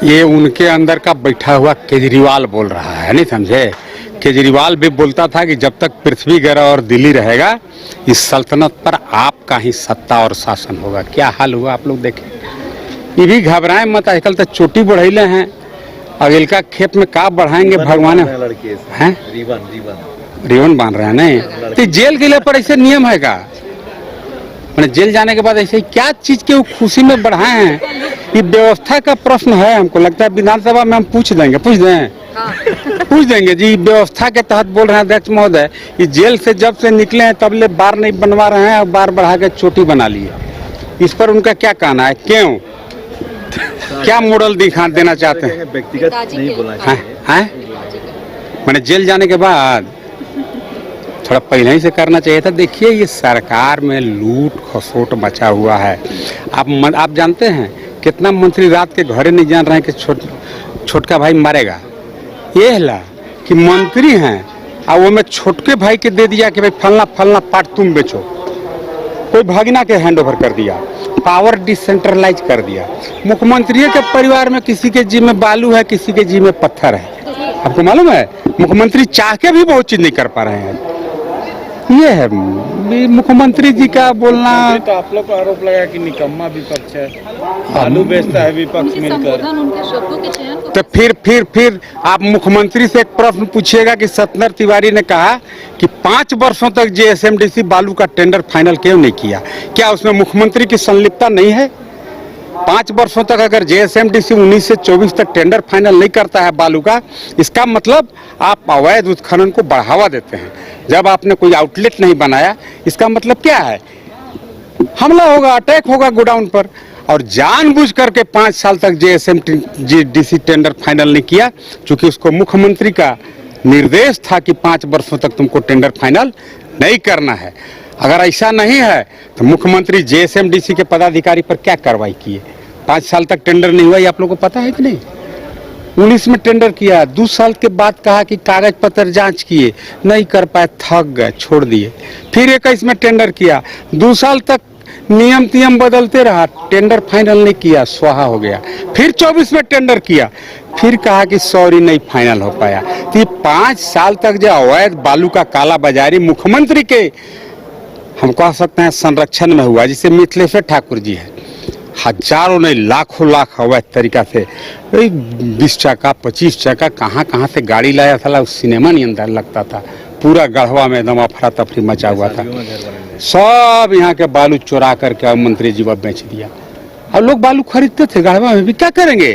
ये उनके अंदर का बैठा हुआ केजरीवाल बोल रहा है, नहीं समझे। केजरीवाल भी बोलता था कि जब तक पृथ्वी ग्रह और दिल्ली रहेगा इस सल्तनत पर आपका ही सत्ता और शासन होगा। क्या हाल हुआ आप लोग देखें। ये भी घबराएं मत, आजकल तो चोटी बढ़ैले हैं, अगिल का खेत में का बढ़ाएंगे भगवान हैं। रिबन बांध रहे हैं नहीं तो जेल के लिए पर ऐसे नियम है का, मैंने जेल जाने के बाद ऐसे क्या चीज के वो खुशी में बढ़ाए हैं। ये व्यवस्था का प्रश्न है, हमको लगता है विधानसभा में हम पूछ देंगे पूछ देंगे जी। व्यवस्था के तहत बोल रहे हैं अध्यक्ष महोदय, ये जेल से जब से निकले हैं तब ले बार नहीं बनवा रहे हैं और बार बढ़ा के चोटी बना लिए। इस पर उनका क्या कहना है, क्यों क्या मॉडल दिखा देना चाहते हैं। व्यक्तिगत नहीं बोलना चाहिए, मैंने जेल जाने के बाद थोड़ा पहले ही से करना चाहिए था। देखिए ये सरकार में लूट खसोट मचा हुआ है। आप जानते हैं कितना मंत्री रात के घरे नहीं जान रहे हैं कि छोटका भाई मरेगा। ये हला कि मंत्री हैं और वो में छोटके भाई के दे दिया कि भाई फलना फलना पार्ट तुम बेचो, कोई भागना के हैंड ओवर कर दिया, पावर डिसेंट्रलाइज कर दिया। मुख्यमंत्री के परिवार में किसी के जी में बालू है, किसी के जी में पत्थर है। आपको मालूम है मुख्यमंत्री चाह के भी बहुत चीज नहीं कर पा रहे हैं। ये है मुख्यमंत्री जी का बोलना। तो आप लोग को आरोप लगा कि निकम्मा विपक्ष है, बालू बेचता है विपक्ष मिलकर। तो फिर आप मुख्यमंत्री से एक प्रश्न पूछिएगा कि सत्येंद्र तिवारी ने कहा कि 5 वर्षों तक जेएसएमडीसी बालू का टेंडर फाइनल क्यों नहीं किया, क्या उसमें मुख्यमंत्री की संलिप्तता नहीं है। 5 वर्षों तक अगर जेएसएमडीसी 19 से 24 तक टेंडर फाइनल नहीं करता है बालू का, इसका मतलब आप अवैध उत्खनन को बढ़ावा देते हैं। जब आपने कोई आउटलेट नहीं बनाया, इसका मतलब क्या है, हमला होगा, अटैक होगा गोडाउन पर। और जानबूझ करके 5 साल तक जेएसएमडीसी टेंडर फाइनल नहीं किया, क्योंकि उसको मुख्यमंत्री का निर्देश था कि 5 वर्षों तक तुमको टेंडर फाइनल नहीं करना है। अगर ऐसा नहीं है तो मुख्यमंत्री जेएसएमडीसी के पदाधिकारी पर क्या कार्रवाई किए। 5 साल तक टेंडर नहीं हुआ, ये आप लोगों को पता है कि नहीं। 19 में टेंडर किया, 2 साल के बाद कहा कि कागज पत्र जांच किए, नहीं कर पाए, थक गए, छोड़ दिए। फिर 21 में टेंडर किया, 2 साल तक नियम बदलते रहा, टेंडर फाइनल नहीं किया, स्वाहा हो गया। फिर 24 में टेंडर किया, फिर कहा कि सॉरी नहीं फाइनल हो पाया। तो ये 5 साल तक जो अवैध बालू का काला बाजारी मुख्यमंत्री के, हम कह सकते हैं संरक्षण में हुआ, जिसे मिथिलेश्वर ठाकुर जी है, हजारों नहीं लाखों लाख अवैध तरीका से 20 चक्का 25 चक्का कहाँ से गाड़ी लाया था, उस सिनेमा नहीं अंदर लगता था। पूरा गढ़वा में एकदम अफरा तफरी मचा हुआ था। सब यहाँ के बालू चुरा करके मंत्री जी को बेच दिया। और लोग बालू खरीदते थे गढ़वा में भी, क्या करेंगे।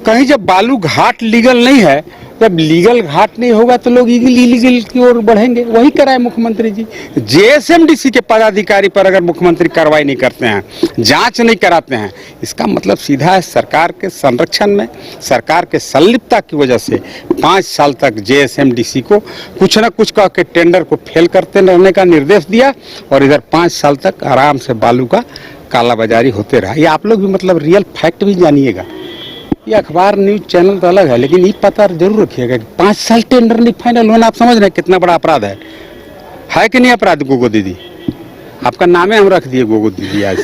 कहीं जब बालू घाट लीगल नहीं है, जब लीगल घाट नहीं होगा तो लोग इलीगल की ओर बढ़ेंगे। वही कराए मुख्यमंत्री जी। जेएसएमडीसी के पदाधिकारी पर अगर मुख्यमंत्री कार्रवाई नहीं करते हैं, जांच नहीं कराते हैं, इसका मतलब सीधा है सरकार के संरक्षण में, सरकार के संलिप्तता की वजह से 5 साल तक जेएसएमडीसी को कुछ न कुछ कह के टेंडर को फेल करते रहने का निर्देश दिया, और इधर 5 साल तक आराम से बालू का कालाबाजारी होते रहा। ये आप लोग भी मतलब रियल फैक्ट भी जानिएगा। ये अखबार न्यूज चैनल तो अलग है, लेकिन ये पता जरूर रखिएगा कि 5 साल टेंडर नहीं फाइनल होना, आप समझ रहे हैं कितना बड़ा अपराध है कि नहीं अपराध। गोगो दीदी, आपका नाम है हम रख दिए गोगो दीदी आज।